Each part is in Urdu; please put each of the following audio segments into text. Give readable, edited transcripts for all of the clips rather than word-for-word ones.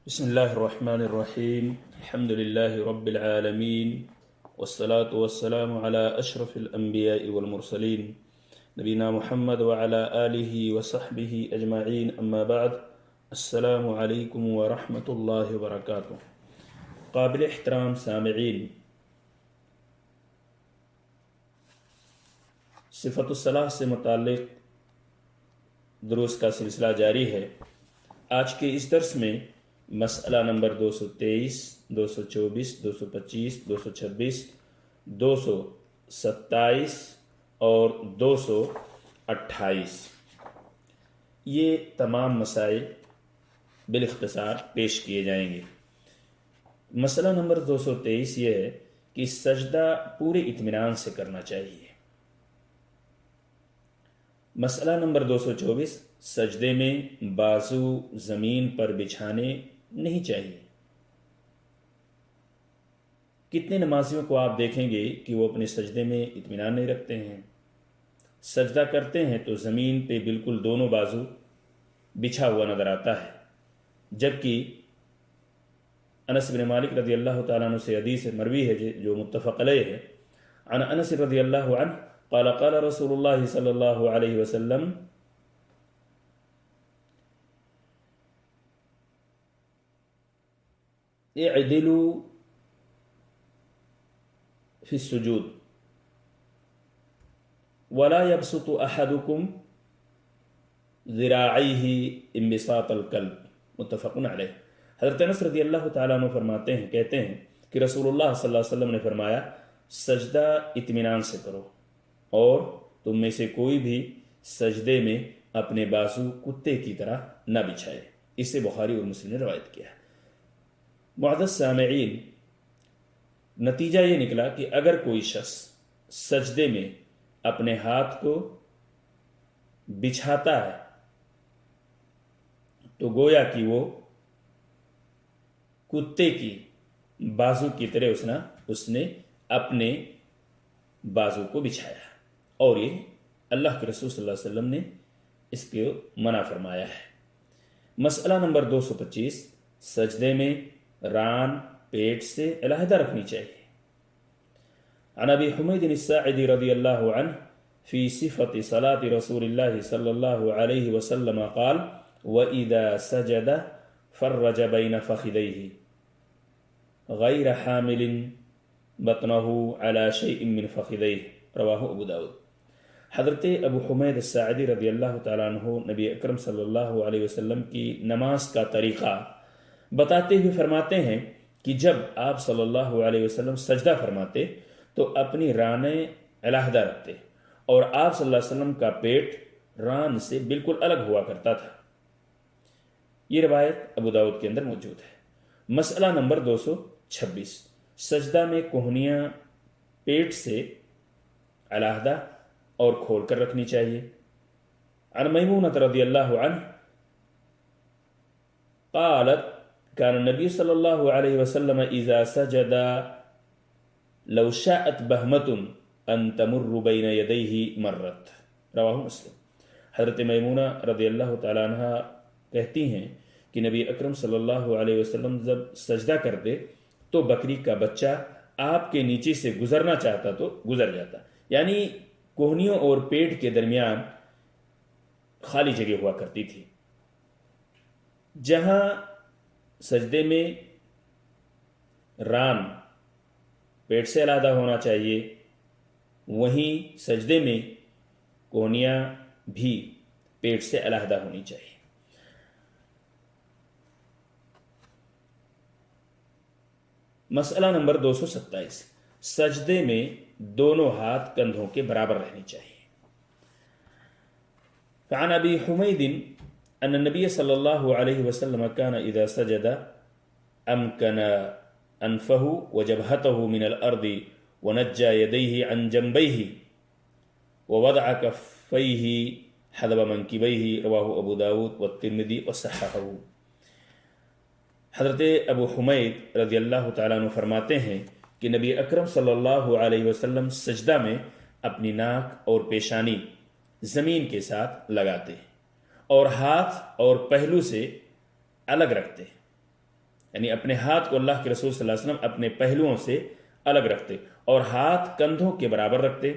بسم الله الرحمن الرحيم. الحمد لله رب العالمين، والصلاة والسلام على أشرف الأنبياء والمرسلين نبينا محمد وعلى آله وصحبه أجمعين، أما بعد. السلام عليكم ورحمة الله وبركاته. قابل احترام سامعین، صفت الصلاح سے متعلق دروس کا سلسلہ جاری ہے۔ آج کے اس درس میں مسئلہ نمبر 223، 224، 225، 226، 227 اور 228 یہ تمام مسائل بالاختصار پیش کیے جائیں گے۔ مسئلہ نمبر 223 یہ ہے کہ سجدہ پورے اطمینان سے کرنا چاہیے۔ مسئلہ نمبر 224، سجدے میں بازو زمین پر بچھانے نہیں چاہیے۔ کتنے نمازیوں کو آپ دیکھیں گے کہ وہ اپنے سجدے میں اطمینان نہیں رکھتے ہیں، سجدہ کرتے ہیں تو زمین پہ بالکل دونوں بازو بچھا ہوا نظر آتا ہے، جبکہ انس بن مالک رضی اللہ تعالیٰ عنہ سے حدیث مروی ہے جو متفق علیہ ہے، عن انس رضی اللہ عنہ قال قال رسول اللہ صلی اللہ علیہ وسلم اعدلوا فی السجود ولا يبسط احدكم ذراعیہ انبساط الکلب، متفق علیہ۔ حضرت انس رضی اللہ تعالیٰ عنہ فرماتے ہیں، کہتے ہیں کہ رسول اللہ صلی اللہ علیہ وسلم نے فرمایا، سجدہ اطمینان سے کرو اور تم میں سے کوئی بھی سجدے میں اپنے بازو کتے کی طرح نہ بچھائے۔ اسے بخاری اور مسلم نے روایت کیا ہے۔ معزز سامعین، نتیجہ یہ نکلا کہ اگر کوئی شخص سجدے میں اپنے ہاتھ کو بچھاتا ہے تو گویا کہ وہ کتے کی بازو کی طرح اس نے اپنے بازو کو بچھایا، اور یہ اللہ کے رسول صلی اللہ علیہ وسلم نے اس کو منع فرمایا ہے۔ مسئلہ نمبر 225، سجدے میں ران پیٹ سے علیحدہ رکھنی چاہیے۔ عن ابی حمید الساعدی رضی اللہ عنہ فی صفت صلاة رسول اللہ صلی اللہ علیہ وسلم قال وَإِذَا سَجَدَ فَرَّجَ بَيْنَ فَخِذَيْهِ غَيْرَ حَامِلٍ بَطْنَهُ عَلَى شَيْءٍ مِّن فَخِذَيْهِ، رواہ ابو داود۔ حضرت ابو حمید الساعدی رضی اللہ تعالیٰ عنہ نبی اکرم صلی اللہ علیہ وسلم کی نماز کا طریقہ بتاتے ہوئے فرماتے ہیں کہ جب آپ صلی اللہ علیہ وسلم سجدہ فرماتے تو اپنی رانیں علیحدہ رکھتے، اور آپ صلی اللہ علیہ وسلم کا پیٹ ران سے بالکل الگ ہوا کرتا تھا۔ یہ روایت ابو داود کے اندر موجود ہے۔ مسئلہ نمبر 226، سجدہ میں کوہنیاں پیٹ سے علیحدہ اور کھول کر رکھنی چاہیے۔ عن میمونۃ رضی اللہ عنہ قالت كان النبي صلی اللہ علیہ وسلم اذا سجد لو شاءت بہمۃ ان تمر بین یدیہ مرت، رواہ مسلم۔ حضرت میمونہ رضی اللہ تعالیٰ عنہ کہتی ہیں کہ نبی اکرم صلی اللہ علیہ وسلم جب سجدہ کرتے تو بکری کا بچہ آپ کے نیچے سے گزرنا چاہتا تو گزر جاتا، یعنی کوہنیوں اور پیٹ کے درمیان خالی جگہ ہوا کرتی تھی۔ جہاں سجدے میں ران پیٹ سے علیحدہ ہونا چاہیے، وہیں سجدے میں کوہنیاں بھی پیٹ سے علیحدہ ہونی چاہیے۔ مسئلہ نمبر 227، سجدے میں دونوں ہاتھ کندھوں کے برابر رہنی چاہیے۔ فعن ابی حمید ان النبی صلی اللہ علیہ وسلم كان اذا سجد امکن انفہ وجبہتہ من الارض ونجى يديه عن جنبيه ووضع كفيه حذو منكبيه، رواه ابو داود والترمذی وصححہ۔ حضرت ابو حمید رضی اللہ تعالیٰ عنہ فرماتے ہیں کہ نبی اکرم صلی اللہ علیہ وسلم سجدہ میں اپنی ناک اور پیشانی زمین کے ساتھ لگاتے اور ہاتھ اور پہلو سے الگ رکھتے، یعنی اپنے ہاتھ کو اللہ کے رسول صلی اللہ علیہ وسلم اپنے پہلوؤں سے الگ رکھتے اور ہاتھ کندھوں کے برابر رکھتے.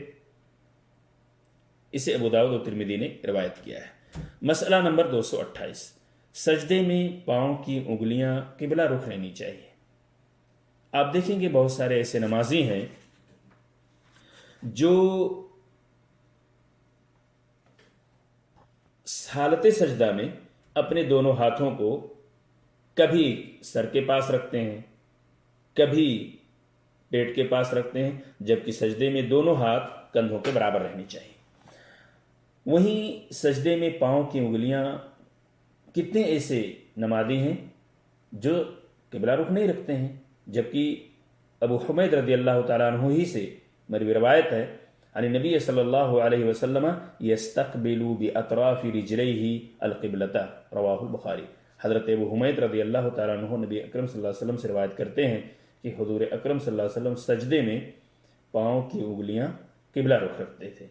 اسے ابو داؤد و ترمذی نے روایت کیا ہے. مسئلہ نمبر 228. سجدے میں پاؤں کی انگلیاں قبلہ رخ رہنی چاہیے. آپ دیکھیں گے بہت سارے ایسے نمازی ہیں جو حالت سجدہ میں اپنے دونوں ہاتھوں کو کبھی سر کے پاس رکھتے ہیں، کبھی پیٹ کے پاس رکھتے ہیں، جبکہ سجدے میں دونوں ہاتھ کندھوں کے برابر رہنی چاہیے. وہیں سجدے میں پاؤں کی انگلیاں کتنے ایسے نمازی ہیں جو قبلہ رخ نہیں رکھتے ہیں، جبکہ ابو حمید رضی اللہ تعالیٰ عنہ ہی سے مروی روایت ہے عن نبی صلی اللہ علیہ وسلم یستقبل باطراف رجلیہ القبلۃ رواہ البخاری. حضرت ابو حمید رضی اللہ تعالیٰ عنہ نبی اکرم صلی اللہ علیہ وسلم سے روایت کرتے ہیں کہ حضور اکرم صلی اللہ علیہ وسلم سجدے میں پاؤں کی انگلیاں قبلہ رخ رکھتے تھے.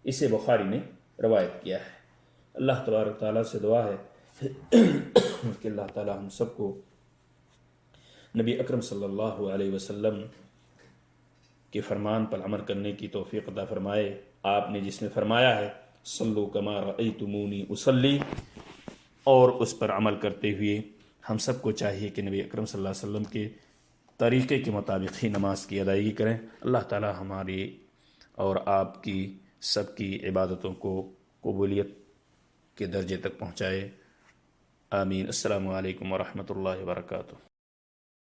اسے بخاری نے روایت کیا ہے. اللہ تبارک تعالیٰ سے دعا ہے کہ اللہ تعالیٰ ہم سب کو نبی اکرم صلی اللہ علیہ وسلم کے فرمان پر عمل کرنے کی توفیق عطا فرمائے. آپ نے جس میں فرمایا ہے صلو کما رأیتمونی اصلی، اور اس پر عمل کرتے ہوئے ہم سب کو چاہیے کہ نبی اکرم صلی اللہ علیہ وسلم کے طریقے کے مطابق ہی نماز کی ادائیگی کریں. اللہ تعالیٰ ہماری اور آپ کی سب کی عبادتوں کو قبولیت کے درجے تک پہنچائے. آمین. السلام علیکم ورحمۃ اللہ وبرکاتہ.